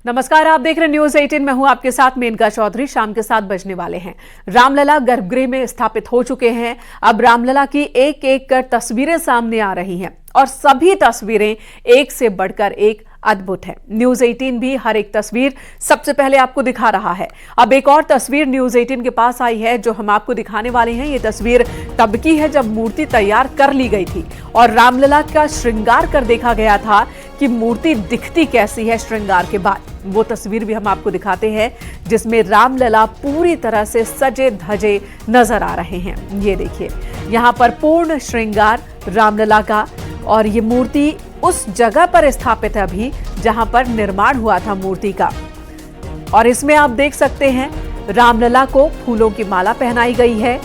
नमस्कार, आप देख रहे हैं न्यूज 18। मैं हूं आपके साथ मेनका चौधरी। शाम के 7 बजने वाले हैं। रामलला गर्भगृह में स्थापित हो चुके हैं। अब रामलला की एक एक कर तस्वीरें सामने आ रही हैं और सभी तस्वीरें एक से बढ़कर एक अद्भुत है। न्यूज 18 भी हर एक तस्वीर सबसे पहले आपको दिखा रहा है। अब एक और तस्वीर न्यूज 18 के पास आई है जो हम आपको दिखाने वाले हैं। ये तस्वीर तब की है जब मूर्ति तैयार कर ली गई थी और रामलला का श्रृंगार कर देखा गया था कि मूर्ति दिखती कैसी है श्रृंगार के बाद। वो तस्वीर भी हम आपको दिखाते हैं जिसमें रामलला पूरी तरह से सजे धजे नजर आ रहे हैं। ये देखिए, यहाँ पर पूर्ण श्रृंगार रामलला का और ये मूर्ति उस जगह पर स्थापित है अभी जहां पर निर्माण हुआ था मूर्ति का। और इसमें आप देख सकते हैं रामलला को फूलों की माला पहनाई गई है,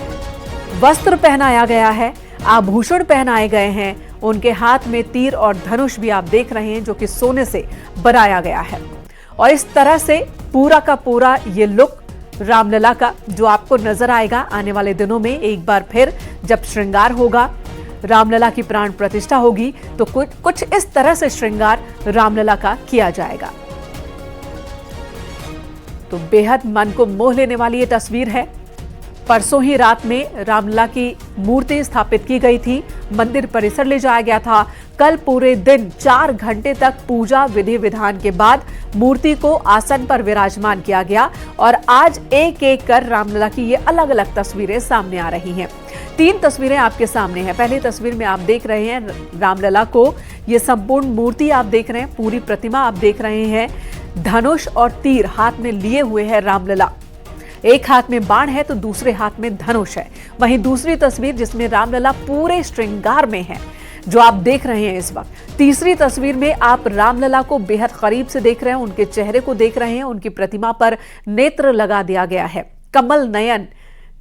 वस्त्र पहनाया गया है, आभूषण पहनाए गए हैं। उनके हाथ में तीर और धनुष भी आप देख रहे हैं जो कि सोने से बनाया गया है। और इस तरह से पूरा का पूरा ये लुक रामलला का जो आपको नजर आएगा आने वाले दिनों में। एक बार फिर जब श्रृंगार होगा, रामलला की प्राण प्रतिष्ठा होगी तो कुछ इस तरह से श्रृंगार रामलला का किया जाएगा। तो बेहद मन को मोह लेने वाली ये तस्वीर है। परसों ही रात में रामलला की मूर्ति स्थापित की गई थी, मंदिर परिसर ले जाया गया था। कल पूरे दिन 4 घंटे तक पूजा विधि विधान के बाद मूर्ति को आसन पर विराजमान किया गया और आज एक एक कर रामलला की ये अलग अलग तस्वीरें सामने आ रही हैं। 3 तस्वीरें आपके सामने हैं। पहली तस्वीर में आप देख रहे हैं रामलला को, ये संपूर्ण मूर्ति आप देख रहे हैं, पूरी प्रतिमा आप देख रहे हैं। धनुष और तीर हाथ में लिए हुए है रामलला। एक हाथ में बाण है तो दूसरे हाथ में धनुष है। वहीं दूसरी तस्वीर जिसमें रामलला पूरे श्रृंगार में है जो आप देख रहे हैं इस वक्त। तीसरी तस्वीर में आप रामलला को बेहद करीब से देख रहे हैं, उनके चेहरे को देख रहे हैं। उनकी प्रतिमा पर नेत्र लगा दिया गया है, कमल नयन,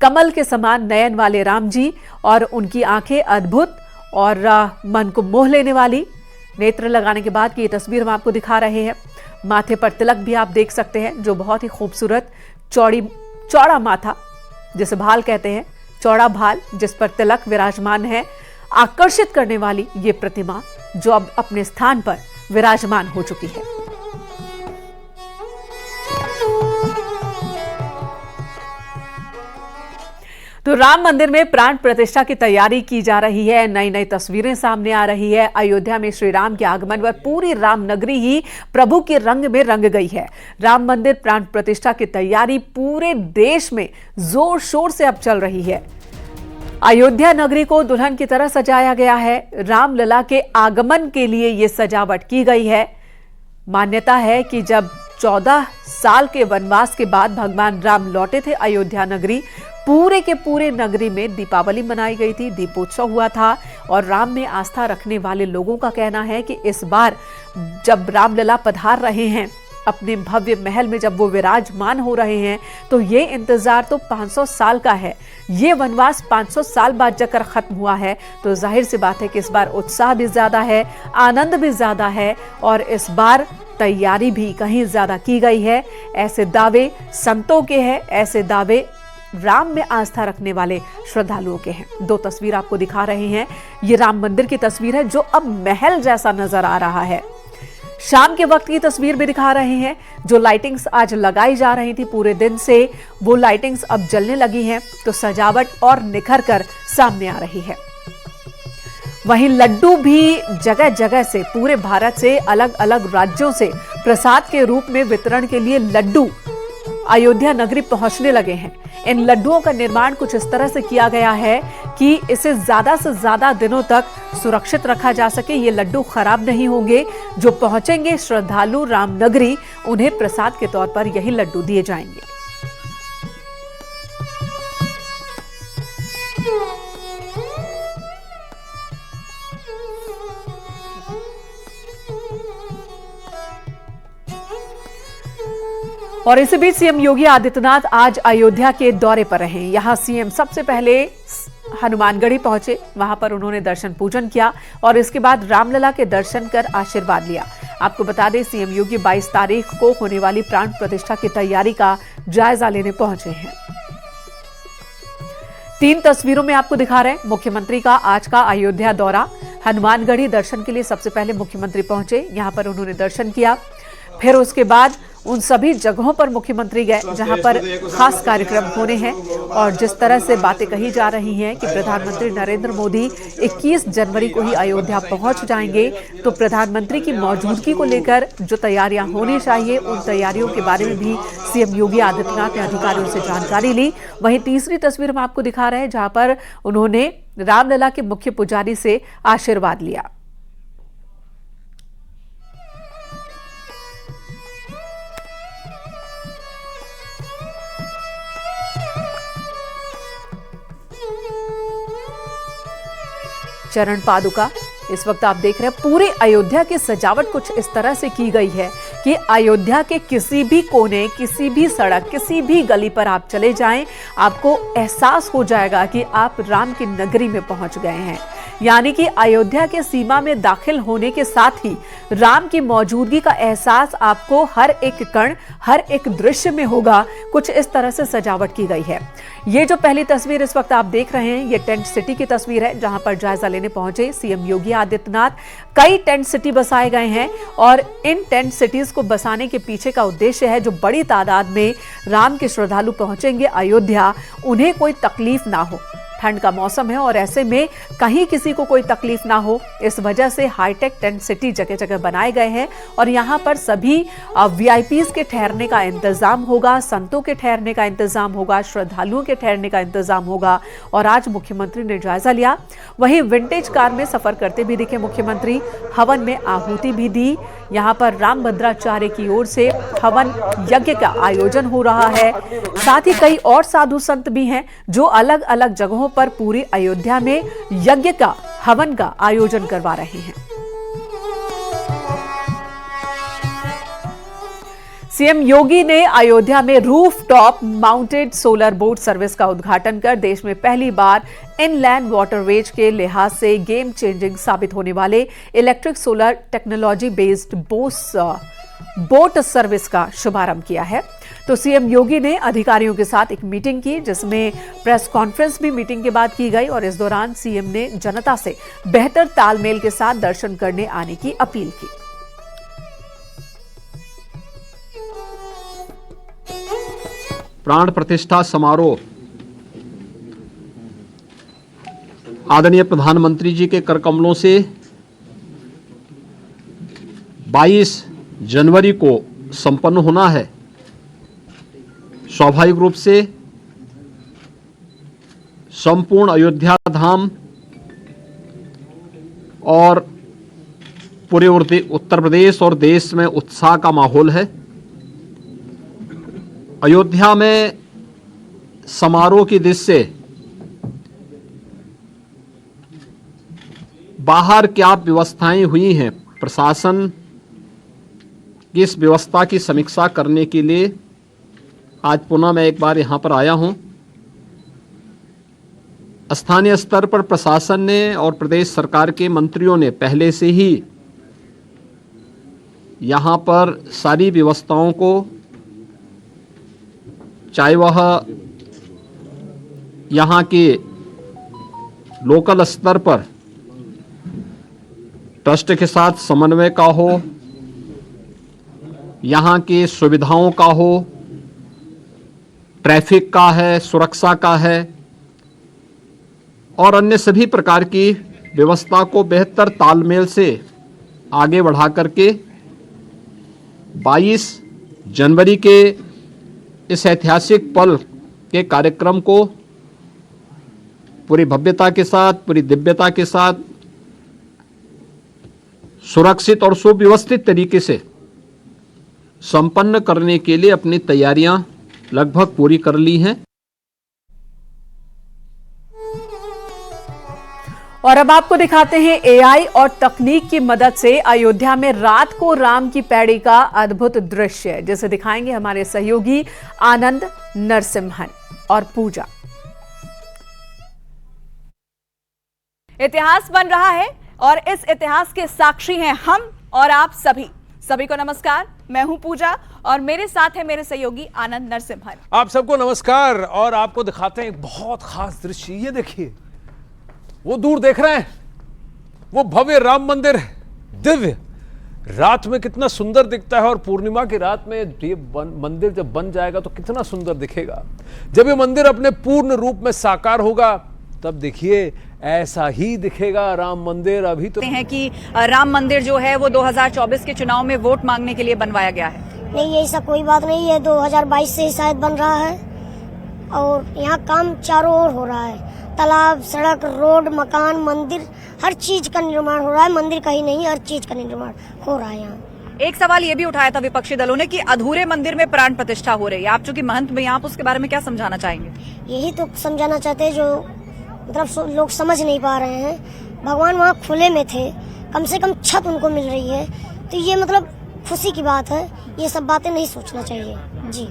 कमल के समान नयन वाले राम जी और उनकी आंखें अद्भुत और मन को मोह लेने वाली। नेत्र लगाने के बाद की ये तस्वीर हम आपको दिखा रहे हैं। माथे पर तिलक भी आप देख सकते हैं जो बहुत ही खूबसूरत चौड़ा माथा जिसे भाल कहते हैं, चौड़ा भाल जिस पर तिलक विराजमान है। आकर्षित करने वाली ये प्रतिमा जो अब अपने स्थान पर विराजमान हो चुकी है। तो राम मंदिर में प्राण प्रतिष्ठा की तैयारी की जा रही है। नई नई तस्वीरें सामने आ रही है। अयोध्या में श्री राम के आगमन पर पूरी राम नगरी ही प्रभु के रंग में रंग गई है। राम मंदिर प्राण प्रतिष्ठा की तैयारी पूरे देश में जोर शोर से अब चल रही है। अयोध्या नगरी को दुल्हन की तरह सजाया गया है। रामलला के आगमन के लिए यह सजावट की गई है। मान्यता है कि जब 14 साल के वनवास के बाद भगवान राम लौटे थे अयोध्या नगरी, पूरे के पूरे नगरी में दीपावली मनाई गई थी, दीपोत्सव हुआ था। और राम में आस्था रखने वाले लोगों का कहना है कि इस बार जब रामलला पधार रहे हैं अपने भव्य महल में, जब वो विराजमान हो रहे हैं, तो ये इंतजार तो 500 साल का है। ये वनवास 500 साल बाद जाकर खत्म हुआ है। तो जाहिर सी बात है कि इस बार उत्साह भी ज्यादा है, आनंद भी ज्यादा है और इस बार तैयारी भी कहीं ज्यादा की गई है। ऐसे दावे संतों के हैं, ऐसे दावे राम में आस्था रखने वाले श्रद्धालुओं के हैं। 2 तस्वीर आपको दिखा रहे हैं। ये राम मंदिर की तस्वीर है जो अब महल जैसा नजर आ रहा है। शाम के वक्त की तस्वीर भी दिखा रहे हैं। जो लाइटिंग्स आज लगाई जा रही थी पूरे दिन से, वो लाइटिंग्स अब जलने लगी हैं तो सजावट और निखर कर सामने आ रही है। वहीं लड्डू भी जगह जगह से, पूरे भारत से, अलग अलग राज्यों से प्रसाद के रूप में वितरण के लिए लड्डू अयोध्या नगरी पहुंचने लगे हैं। इन लड्डुओं का निर्माण कुछ इस तरह से किया गया है कि इसे ज्यादा से ज्यादा दिनों तक सुरक्षित रखा जा सके। ये लड्डू खराब नहीं होंगे। जो पहुंचेंगे श्रद्धालु राम नगरी, उन्हें प्रसाद के तौर पर यही लड्डू दिए जाएंगे। और इसी बीच सीएम योगी आदित्यनाथ आज अयोध्या के दौरे पर रहे। यहां सीएम सबसे पहले हनुमानगढ़ी पहुंचे, वहां पर उन्होंने दर्शन पूजन किया और इसके बाद रामलला के दर्शन कर आशीर्वाद लिया। आपको बता दें सीएम योगी 22 तारीख को होने वाली प्राण प्रतिष्ठा की तैयारी का जायजा लेने पहुंचे हैं। 3 तस्वीरों में आपको दिखा रहे हैं मुख्यमंत्री का आज का अयोध्या दौरा। हनुमानगढ़ी दर्शन के लिए सबसे पहले मुख्यमंत्री पहुंचे, यहां पर उन्होंने दर्शन किया। फिर उसके बाद उन सभी जगहों पर मुख्यमंत्री गए जहां पर खास कार्यक्रम होने हैं। और जिस तरह से बातें कही जा रही हैं कि प्रधानमंत्री नरेंद्र मोदी 21 जनवरी को ही अयोध्या पहुंच जाएंगे, तो प्रधानमंत्री की मौजूदगी को लेकर जो तैयारियां होनी चाहिए उन तैयारियों के बारे में भी सीएम योगी आदित्यनाथ ने अधिकारियों से जानकारी ली। वहीं तीसरी तस्वीर हम आपको दिखा रहे हैं जहां पर उन्होंने रामलला के मुख्य पुजारी से आशीर्वाद लिया। चरण पादुका इस वक्त आप देख रहे हैं, पूरे अयोध्या की सजावट कुछ इस तरह से की गई है कि अयोध्या के किसी भी कोने, किसी भी सड़क, किसी भी गली पर आप चले जाएं, आपको एहसास हो जाएगा कि आप राम की नगरी में पहुंच गए हैं। यानी कि अयोध्या के सीमा में दाखिल होने के साथ ही राम की मौजूदगी का एहसास आपको हर एक कण, हर एक दृश्य में होगा। कुछ इस तरह से सजावट की गई है। ये जो पहली तस्वीर इस वक्त आप देख रहे हैं, ये टेंट सिटी की तस्वीर है जहां पर जायजा लेने पहुंचे सीएम योगी आदित्यनाथ। कई टेंट सिटी बसाए गए हैं और इन टेंट सिटीज को बसाने के पीछे का उद्देश्य है जो बड़ी तादाद में राम के श्रद्धालु पहुंचेंगे अयोध्या, उन्हें कोई तकलीफ ना हो। ठंड का मौसम है और ऐसे में कहीं किसी को कोई तकलीफ ना हो, इस वजह से हाईटेक टेंट सिटी जगह जगह बनाए गए हैं और यहां पर सभी वीआईपीज के ठहरने का इंतजाम होगा, संतों के ठहरने का इंतजाम होगा, श्रद्धालुओं के ठहरने का इंतजाम होगा। और आज मुख्यमंत्री ने जायजा लिया। वहीं विंटेज कार में सफर करते भी दिखे मुख्यमंत्री, हवन में आहुति भी दी। यहां पर रामभद्राचार्य की ओर से हवन यज्ञ का आयोजन हो रहा है। साथ ही कई और साधु संत भी हैं जो अलग अलग जगहों पर पूरी अयोध्या में यज्ञ का, हवन का आयोजन करवा रहे हैं। सीएम योगी ने अयोध्या में rooftop mounted solar boat service का उद्घाटन कर देश में पहली बार इनलैंड वाटरवेज के लिहाज से गेम चेंजिंग साबित होने वाले electric solar technology based boat service का शुभारंभ किया है। तो सीएम योगी ने अधिकारियों के साथ एक मीटिंग की जिसमें प्रेस कॉन्फ्रेंस भी मीटिंग के बाद की गई और इस दौरान सीएम ने जनता से बेहतर तालमेल के साथ दर्शन करने आने की अपील की। प्राण प्रतिष्ठा समारोह आदरणीय प्रधानमंत्री जी के कर कमलों से 22 जनवरी को संपन्न होना है। स्वाभाविक रूप से संपूर्ण अयोध्या धाम और पूरे उत्तर प्रदेश और देश में उत्साह का माहौल है। अयोध्या में समारोह की दृष्टि से बाहर क्या व्यवस्थाएं हुई हैं, प्रशासन की इस व्यवस्था की समीक्षा करने के लिए आज पुनः मैं एक बार यहां पर आया हूं। स्थानीय स्तर पर प्रशासन ने और प्रदेश सरकार के मंत्रियों ने पहले से ही यहां पर सारी व्यवस्थाओं को, चाहे वह यहाँ के लोकल स्तर पर ट्रस्ट के साथ समन्वय का हो, यहाँ की सुविधाओं का हो, ट्रैफिक का है, सुरक्षा का है और अन्य सभी प्रकार की व्यवस्था को बेहतर तालमेल से आगे बढ़ा करके 22 जनवरी के इस ऐतिहासिक पल के कार्यक्रम को पूरी भव्यता के साथ, पूरी दिव्यता के साथ, सुरक्षित और सुव्यवस्थित तरीके से संपन्न करने के लिए अपनी तैयारियां लगभग पूरी कर ली हैं। और अब आपको दिखाते हैं एआई और तकनीक की मदद से अयोध्या में रात को राम की पैड़ी का अद्भुत दृश्य, जिसे दिखाएंगे हमारे सहयोगी आनंद नरसिम्हन और पूजा। इतिहास बन रहा है और इस इतिहास के साक्षी हैं हम और आप सभी को नमस्कार। मैं हूं पूजा और मेरे साथ है मेरे सहयोगी आनंद नरसिम्हन। आप सबको नमस्कार और आपको दिखाते हैं एक बहुत खास दृश्य। ये देखिए, वो दूर देख रहे हैं, वो भव्य राम मंदिर, दिव्य रात में कितना सुंदर दिखता है और पूर्णिमा की रात में ये मंदिर जब बन जाएगा तो कितना सुंदर दिखेगा। जब ये मंदिर अपने पूर्ण रूप में साकार होगा तब देखिए ऐसा ही दिखेगा राम मंदिर। अभी तो हैं कि राम मंदिर जो है वो 2024 के चुनाव में वोट मांगने के लिए बनवाया गया है। नहीं, ऐसा कोई बात नहीं है। 2022 से ही शायद बन रहा है और यहाँ काम चारों ओर हो रहा है। तालाब, सड़क, रोड, मकान, मंदिर, हर चीज का निर्माण हो रहा है। मंदिर का ही नहीं, हर चीज का निर्माण हो रहा है यहाँ। एक सवाल ये भी उठाया था विपक्षी दलों ने कि अधूरे मंदिर में प्राण प्रतिष्ठा हो रही है। आप चूंकि महंत में आप उसके बारे में क्या समझाना चाहेंगे? यही तो समझाना चाहते हैं, जो मतलब लोग समझ नहीं पा रहे हैं। भगवान वहाँ खुले में थे, कम से कम छत उनको मिल रही है, तो ये मतलब खुशी की बात है। ये सब बातें नहीं सोचना चाहिए जी।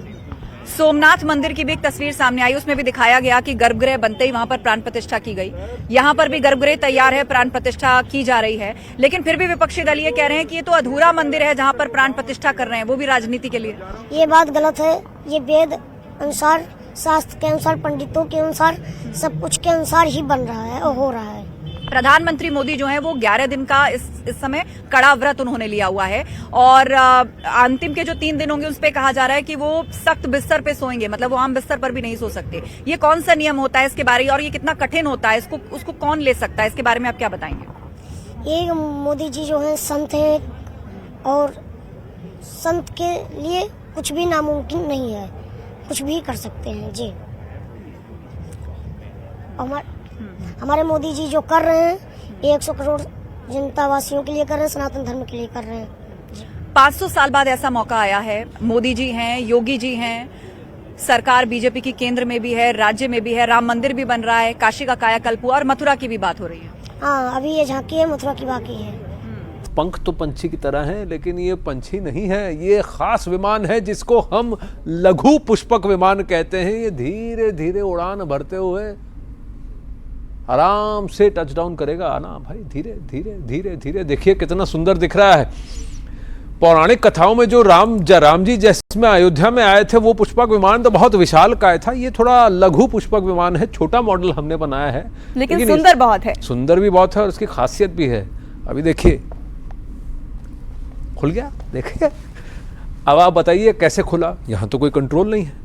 सोमनाथ मंदिर की भी एक तस्वीर सामने आई, उसमें भी दिखाया गया कि गर्भगृह बनते ही वहां पर प्राण प्रतिष्ठा की गई। यहाँ पर भी गर्भगृह तैयार है, प्राण प्रतिष्ठा की जा रही है, लेकिन फिर भी विपक्षी दल ये कह रहे हैं कि ये तो अधूरा मंदिर है जहाँ पर प्राण प्रतिष्ठा कर रहे हैं, वो भी राजनीति के लिए। ये बात गलत है। ये वेद अनुसार, शास्त्र के अनुसार, पंडितों के अनुसार, सब कुछ के अनुसार ही बन रहा है और हो रहा है। प्रधानमंत्री मोदी जो है वो 11 दिन का इस समय कड़ा व्रत उन्होंने लिया हुआ है और अंतिम के जो 3 दिन होंगे उस पे कहा जा रहा है कि वो सख्त बिस्तर पे सोएंगे, मतलब वो आम बिस्तर पर भी नहीं सो सकते। ये कौन सा नियम होता है इसके बारे में और ये कितना कठिन होता है, उसको कौन ले सकता है, इसके बारे में आप क्या बताएंगे? ये मोदी जी जो है संत है और संत के लिए कुछ भी नामुमकिन नहीं है, कुछ भी कर सकते हैं जी। हमारे मोदी जी जो कर रहे हैं 100 करोड़ जनता वासियों के लिए कर रहे हैं, सनातन धर्म के लिए कर रहे हैं। 500 साल बाद ऐसा मौका आया है, मोदी जी हैं, योगी जी हैं, सरकार बीजेपी की केंद्र में भी है, राज्य में भी है, राम मंदिर भी बन रहा है, काशी का कायाकल्प हुआ और मथुरा की भी बात हो रही है। हाँ, अभी ये झांकी है, मथुरा की बाकी है। पंख तो पंछी की तरह हैं, लेकिन ये पंछी नहीं है, ये खास विमान है जिसको हम लघु पुष्पक विमान कहते हैं। ये धीरे धीरे उड़ान भरते हुए आराम से टच डाउन करेगा ना भाई, धीरे धीरे धीरे धीरे। देखिए कितना सुंदर दिख रहा है। पौराणिक कथाओं में जो राम जी जिसमें अयोध्या में आए थे वो पुष्पक विमान तो बहुत विशाल काय था, ये थोड़ा लघु पुष्पक विमान है, छोटा मॉडल हमने बनाया है, लेकिन सुंदर बहुत है, सुंदर भी बहुत है और उसकी खासियत भी है। अभी देखिए खुल गया, देखिए। अब आप बताइए कैसे खुला, यहां तो कोई कंट्रोल नहीं है।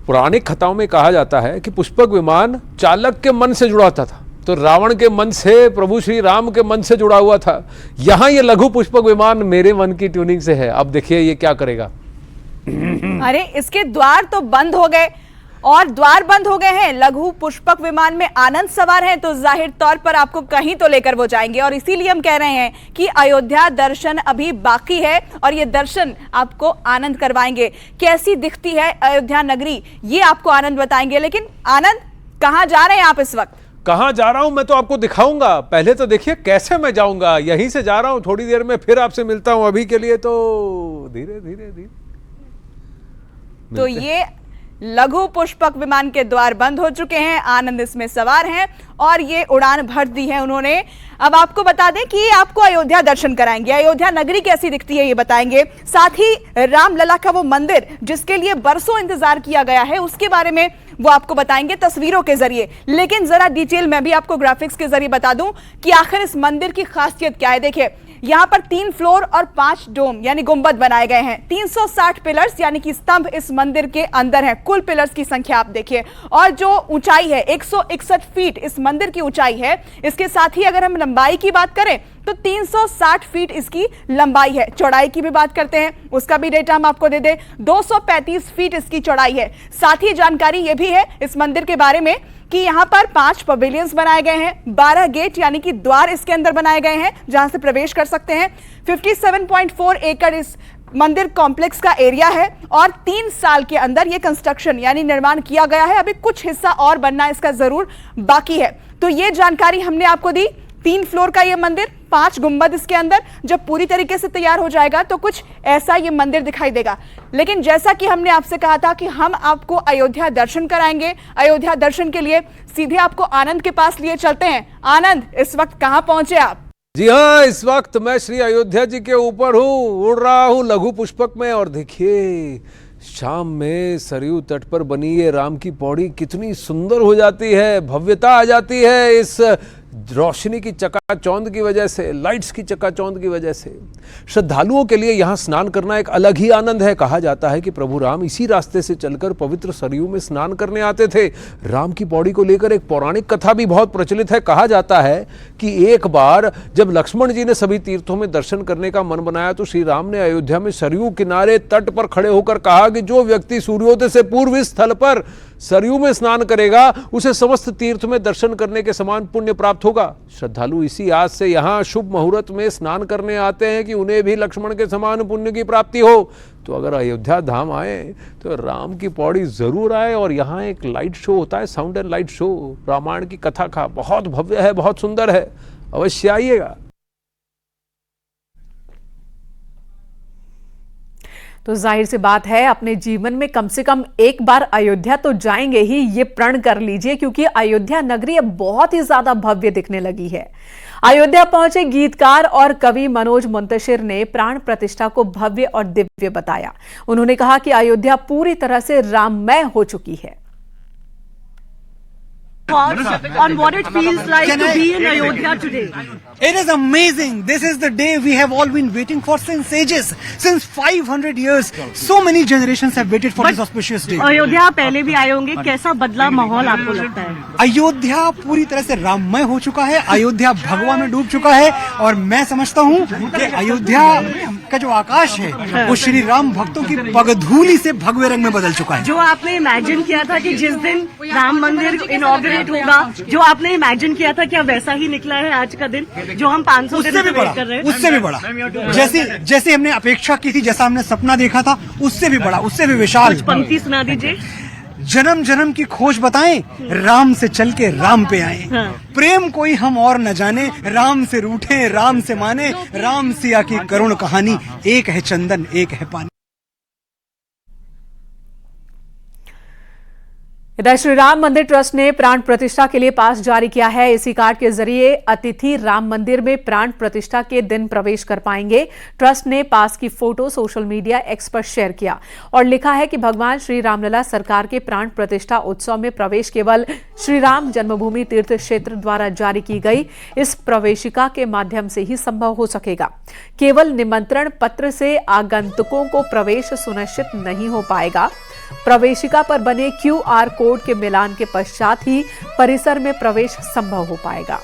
पुरानी कथाओं में कहा जाता है कि पुष्पक विमान चालक के मन से जुड़ा होता था, तो रावण के मन से, प्रभु श्री राम के मन से जुड़ा हुआ था। यहां ये लघु पुष्पक विमान मेरे मन की ट्यूनिंग से है। अब देखिए ये क्या करेगा। अरे इसके द्वार तो बंद हो गए और द्वार बंद हो गए हैं, लघु पुष्पक विमान में आनंद सवार हैं, तो जाहिर तौर पर आपको कहीं तो लेकर वो जाएंगे और इसीलिए हम कह रहे हैं कि अयोध्या दर्शन अभी बाकी है और ये दर्शन आपको आनंद करवाएंगे। कैसी दिखती है अयोध्या नगरी ये आपको आनंद बताएंगे। लेकिन आनंद, कहां जा रहे हैं आप इस वक्त? कहां जा रहा हूं मैं तो आपको दिखाऊंगा, पहले तो देखिए कैसे मैं जाऊंगा। यहीं से जा रहा हूं, थोड़ी देर में फिर आपसे मिलता हूं। अभी के लिए तो धीरे धीरे धीरे। तो ये लघु पुष्पक विमान के द्वार बंद हो चुके हैं, आनंद इसमें सवार हैं और ये उड़ान भर दी है उन्होंने। अब आपको बता दें कि आपको अयोध्या दर्शन कराएंगे, अयोध्या नगरी कैसी दिखती है ये बताएंगे, साथ ही रामलला का वो मंदिर जिसके लिए बरसों इंतजार किया गया है उसके बारे में वो आपको बताएंगे तस्वीरों के जरिए। लेकिन जरा डिटेल में भी आपको ग्राफिक्स के जरिए बता दूं कि आखिर इस मंदिर की खासियत क्या है। देखिए यहां पर 3 फ्लोर और 5 डोम यानी गुंबद बनाए गए हैं, 360 पिलर्स यानी कि स्तंभ इस मंदिर के अंदर हैं। कुल पिलर्स की संख्या आप देखिए और जो ऊंचाई है 161 फीट इस मंदिर की ऊंचाई है। इसके साथ ही अगर हम लंबाई की बात करें तो 360 फीट इसकी लंबाई है। चौड़ाई की भी बात करते हैं, उसका भी डेटा हम आपको दे दें, 235 फीट इसकी चौड़ाई है। साथ ही जानकारी यह भी है इस मंदिर के बारे में कि यहां पर 5 पवेलियंस बनाए गए हैं, 12 गेट यानी कि द्वार इसके अंदर बनाए गए हैं जहां से प्रवेश कर सकते हैं। 57.4 एकड़ इस मंदिर कॉम्प्लेक्स का एरिया है और 3 साल के अंदर यह कंस्ट्रक्शन यानी निर्माण किया गया है। अभी कुछ हिस्सा और बनना इसका जरूर बाकी है। तो ये जानकारी हमने आपको दी। 3 फ्लोर का ये मंदिर, 5 गुंबद इसके अंदर, जब पूरी तरीके से तैयार हो जाएगा तो कुछ ऐसा ये मंदिर दिखाई देगा। लेकिन जैसा कि हमने आपसे कहा था कि हम आपको अयोध्या दर्शन कराएंगे, अयोध्या दर्शन के लिए सीधे आपको आनंद के पास लिए चलते हैं। आनंद, इस वक्त कहां पहुंचे आप? जी हाँ, इस वक्त मैं श्री अयोध्या जी के ऊपर हूँ, उड़ रहा हूँ लघु पुष्पक में। और देखिए शाम में सरयू तट पर बनी ये राम की पौड़ी कितनी सुंदर हो जाती है, भव्यता आ जाती है इस रोशनी की चकाचौंध की वजह से, लाइट्स की चकाचौंध की वजह से श्रद्धालुओं के लिए यहाँ स्नान करना एक अलग ही आनंद है। कहा जाता है कि प्रभु राम इसी रास्ते से चलकर पवित्र सरयू में स्नान करने आते थे। राम की पौड़ी को लेकर एक पौराणिक कथा भी बहुत प्रचलित है। कहा जाता है कि एक बार जब लक्ष्मण जी ने सभी तीर्थों में दर्शन करने का मन बनाया तो श्री राम ने अयोध्या में सरयू किनारे तट पर खड़े होकर कहा कि जो व्यक्ति सूर्योदय से पूर्व इस स्थल पर सरयू में स्नान करेगा उसे समस्त तीर्थ में दर्शन करने के समान पुण्य प्राप्त होगा। श्रद्धालु इसी आस से यहाँ शुभ मुहूर्त में स्नान करने आते हैं कि उन्हें भी लक्ष्मण के समान पुण्य की प्राप्ति हो। तो अगर अयोध्या धाम आए तो राम की पौड़ी जरूर आए और यहाँ एक लाइट शो होता है, sound and light show, Ramayana की कथा का बहुत भव्य है, बहुत सुंदर है, अवश्य आइएगा। तो जाहिर सी बात है अपने जीवन में कम से कम एक बार अयोध्या तो जाएंगे ही, ये प्रण कर लीजिए, क्योंकि अयोध्या नगरी अब बहुत ही ज्यादा भव्य दिखने लगी है। अयोध्या पहुंचे गीतकार और कवि मनोज मुंतशिर ने प्राण प्रतिष्ठा को भव्य और दिव्य बताया। उन्होंने कहा कि अयोध्या पूरी तरह से राममय हो चुकी है। On what it feels like to be in Ayodhya today. It is amazing. This is the day we have all been waiting for since ages, since 500 years. So many generations have waited for this auspicious day. Ayodhya पहले भी आए होंगे, कैसा बदला माहौल आपको लगता है? अयोध्या पूरी तरह से राममय हो चुका है, अयोध्या भगवा में डूब चुका है और मैं समझता हूँ कि अयोध्या का जो आकाश है वो श्री राम भक्तों की पगधूली से भगवे रंग में बदल चुका है। जो आपने इमेजिन किया था कि जिस दिन राम मंदिर इनॉग्रेट होगा, जो आपने इमेजिन किया था, क्या वैसा ही निकला है आज का दिन जो हम 500 दिन से वेट कर रहे हैं? उससे भी बड़ा, जैसे हमने अपेक्षा की थी, जैसा हमने सपना देखा था, उससे भी बड़ा, उससे भी विशाल। कुछ पंक्ति सुना दीजिए। जन्म जन्म की खोज बताएं, राम से चल के राम पे आए। हाँ। प्रेम कोई हम और न जाने, राम से रूठे राम से माने, राम सिया की करुण कहानी, एक है चंदन एक है पानी। इधर श्री राम मंदिर ट्रस्ट ने प्राण प्रतिष्ठा के लिए पास जारी किया है। इसी कार्ड के जरिए अतिथि राम मंदिर में प्राण प्रतिष्ठा के दिन प्रवेश कर पाएंगे। ट्रस्ट ने पास की फोटो सोशल मीडिया एक्स पर शेयर किया और लिखा है कि भगवान श्री रामलला सरकार के प्राण प्रतिष्ठा उत्सव में प्रवेश केवल श्री राम जन्मभूमि तीर्थ क्षेत्र द्वारा जारी की गई इस प्रवेशिका के माध्यम से ही संभव हो सकेगा। केवल निमंत्रण पत्र से आगंतुकों को प्रवेश सुनिश्चित नहीं हो पाएगा। प्रवेशिका पर बने QR कोड के मिलान के पश्चात ही परिसर में प्रवेश संभव हो पाएगा।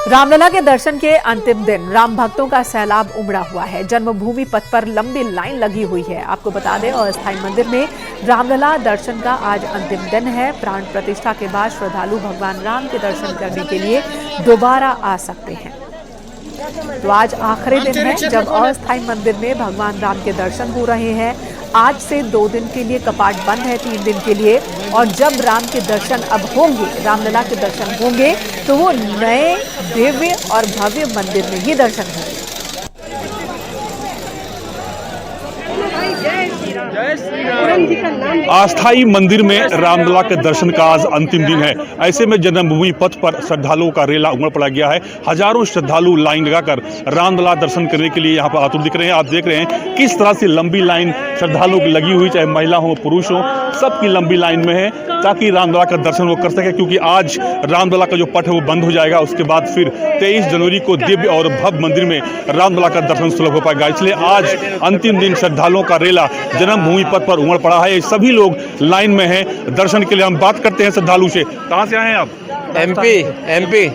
रामलला के दर्शन के अंतिम दिन राम भक्तों का सैलाब उमड़ा हुआ है। जन्मभूमि पथ पर लंबी लाइन लगी हुई है। आपको बता दें अस्थायी मंदिर में रामलला दर्शन का आज अंतिम दिन है। प्राण प्रतिष्ठा के बाद श्रद्धालु भगवान राम के दर्शन करने के लिए दोबारा आ सकते हैं। तो आज आखिरी दिन है जब अस्थायी मंदिर में भगवान राम के दर्शन हो रहे हैं। आज से 2 दिन के लिए कपाट बंद है, 3 दिन के लिए, और जब राम के दर्शन अब होंगे, रामलला के दर्शन होंगे तो वो नए दिव्य और भव्य मंदिर में ही दर्शन होंगे। अस्थाई मंदिर में रामलला के दर्शन का आज अंतिम दिन है। ऐसे में जन्मभूमि पथ पर श्रद्धालुओं का रेला उमड़ पड़ा गया है। हजारों श्रद्धालु लाइन लगाकर रामलला दर्शन करने के लिए यहाँ पर आतुर दिख रहे हैं। आप देख रहे हैं किस तरह से लंबी लाइन श्रद्धालुओं की लगी हुई, चाहे महिला हो पुरुष हो, सबकी लंबी लाइन में है ताकि रामलला का दर्शन वो कर सके, क्योंकि आज रामलला का जो पट है वो बंद हो जाएगा। उसके बाद फिर 23 जनवरी को दिव्य और भव्य मंदिर में रामलला का दर्शन सुलभ हो पाएगा। इसलिए आज अंतिम दिन श्रद्धालुओं का रेला जन्मभूमि पथ पर उमड़ पड़ा है। सभी लोग लाइन में हैं दर्शन के लिए। हम बात करते हैं श्रद्धालु से। कहाँ से आए हैं आप? एमपी।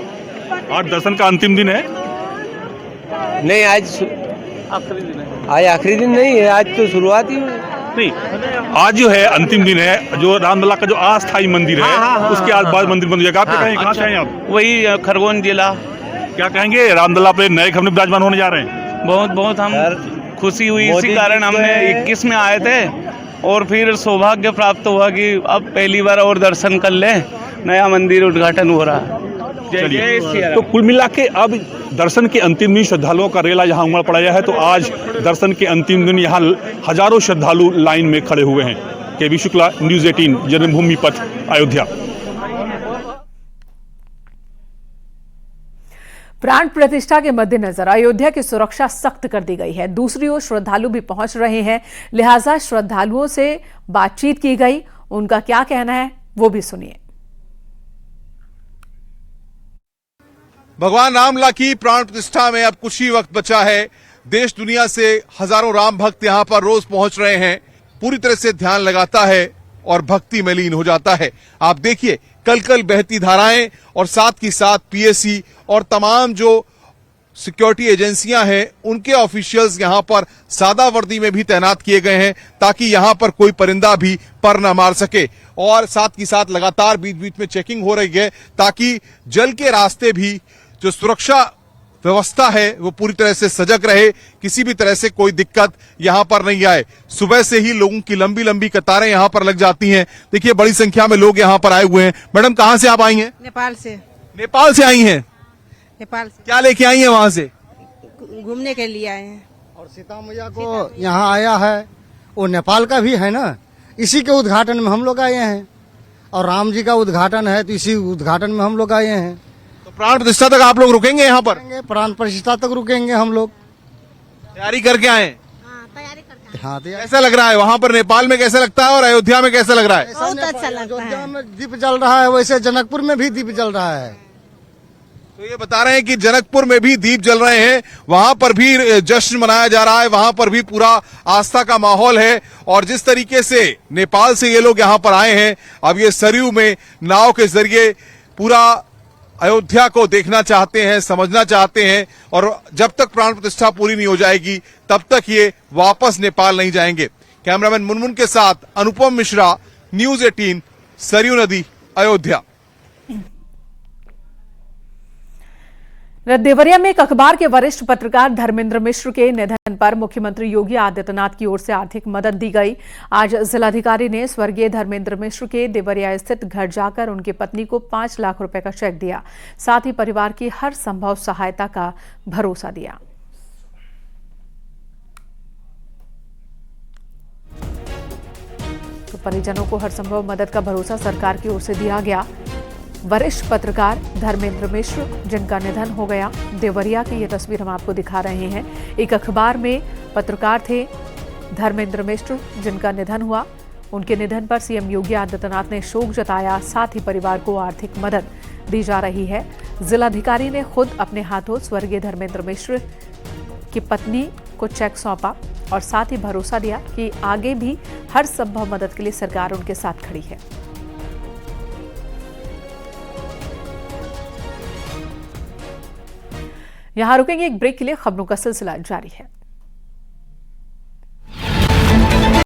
आज दर्शन का अंतिम दिन है? नहीं, आज आखिरी दिन नहीं है, आज तो शुरुआत ही नहीं। आज जो है अंतिम दिन है, जो रामलला का जो अस्थाई मंदिर है उसके आज बाद मंदिर बंद हो जाएगा। आप कहें कहाँ से आए आप? वही खरगोन जिला। क्या कहेंगे, रामलला पे नए खंड विराजमान होने जा रहे हैं? बहुत हम खुशी हुई, इसी कारण हमने 21 में आए थे और फिर सौभाग्य प्राप्त हुआ कि अब पहली बार और दर्शन कर ले, नया मंदिर उद्घाटन हो रहा है। तो कुल मिला के अब दर्शन के अंतिम दिन श्रद्धालुओं का रेला यहाँ उमड़ पड़ा है। तो आज दर्शन के अंतिम दिन यहाँ हजारों श्रद्धालु लाइन में खड़े हुए हैं। केवी शुक्ला, न्यूज़ 18, जन्मभूमि पथ, अयोध्या। प्राण प्रतिष्ठा के मद्देनजर अयोध्या की सुरक्षा सख्त कर दी गई है। दूसरी ओर श्रद्धालु भी पहुंच रहे हैं, लिहाजा श्रद्धालुओं से बातचीत की गई। उनका क्या कहना है वो भी सुनिए। भगवान रामलला की प्राण प्रतिष्ठा में अब कुछ ही वक्त बचा है। देश दुनिया से हजारों राम भक्त यहाँ पर रोज पहुंच रहे हैं। पूरी तरह से ध्यान लगाता है और भक्ति में लीन हो जाता है। आप देखिए कल कल बहती धाराएं और साथ ही साथ पीएसी और तमाम जो सिक्योरिटी एजेंसियां हैं उनके ऑफिशियल्स यहां पर सादा वर्दी में भी तैनात किए गए हैं ताकि यहां पर कोई परिंदा भी पर न मार सके। और साथ ही साथ लगातार बीच बीच में चेकिंग हो रही है ताकि जल के रास्ते भी जो सुरक्षा व्यवस्था है वो पूरी तरह से सजग रहे, किसी भी तरह से कोई दिक्कत यहां पर नहीं आए। सुबह से ही लोगों की लंबी लंबी कतारें यहां पर लग जाती हैं। देखिए बड़ी संख्या में लोग यहां पर आए हुए हैं। मैडम कहां से आप आई हैं? नेपाल से। नेपाल से आई हैं? नेपाल से। क्या लेके आई हैं वहां से? घूमने के लिए आए हैं। और सीता मैया को यहाँ आया है, वो नेपाल का भी है ना, इसी के उद्घाटन में हम लोग आए हैं। और राम जी का उद्घाटन है तो इसी उद्घाटन में हम लोग आए हैं। प्राण प्रतिष्ठा तक आप लोग रुकेंगे यहाँ पर? प्राण प्रतिष्ठा तक रुकेंगे हम लोग। तैयारी करके आए? हाँ, कैसा लग रहा है वहाँ पर? नेपाल में कैसा लगता है और अयोध्या में कैसा लग रहा है? बहुत अच्छा लगता है। अयोध्या में दीप जल रहा है, वैसे जनकपुर में भी दीप जल रहा है। तो ये बता रहे हैं कि जनकपुर में भी दीप जल रहे हैं, वहां पर भी जश्न मनाया जा रहा है, वहां पर भी पूरा आस्था का माहौल है। और जिस तरीके से नेपाल से ये लोग यहाँ पर आए हैं, अब ये सरयू में नाव के जरिए पूरा अयोध्या को देखना चाहते हैं, समझना चाहते हैं। और जब तक प्राण प्रतिष्ठा पूरी नहीं हो जाएगी तब तक ये वापस नेपाल नहीं जाएंगे। कैमरामैन मुनमुन के साथ अनुपम मिश्रा, न्यूज 18, सरयू नदी, अयोध्या। देवरिया में एक अखबार के वरिष्ठ पत्रकार धर्मेंद्र मिश्र के निधन पर मुख्यमंत्री योगी आदित्यनाथ की ओर से आर्थिक मदद दी गई। आज जिलाधिकारी ने स्वर्गीय धर्मेंद्र मिश्र के देवरिया स्थित घर जाकर उनकी पत्नी को 5 लाख रुपए का चेक दिया। साथ ही परिवार की हर संभव सहायता का भरोसा दिया। तो परिजनों को हर संभव मदद का भरोसा सरकार की ओर से दिया गया। वरिष्ठ पत्रकार धर्मेंद्र मिश्र जिनका निधन हो गया, देवरिया की ये तस्वीर हम आपको दिखा रहे हैं। एक अखबार में पत्रकार थे धर्मेंद्र मिश्र जिनका निधन हुआ। उनके निधन पर सीएम योगी आदित्यनाथ ने शोक जताया, साथ ही परिवार को आर्थिक मदद दी जा रही है। जिलाधिकारी ने खुद अपने हाथों स्वर्गीय धर्मेंद्र मिश्र की पत्नी को चेक सौंपा और साथ ही भरोसा दिया कि आगे भी हर संभव मदद के लिए सरकार उनके साथ खड़ी है। यहां रुकेंगे एक ब्रेक के लिए, खबरों का सिलसिला जारी है।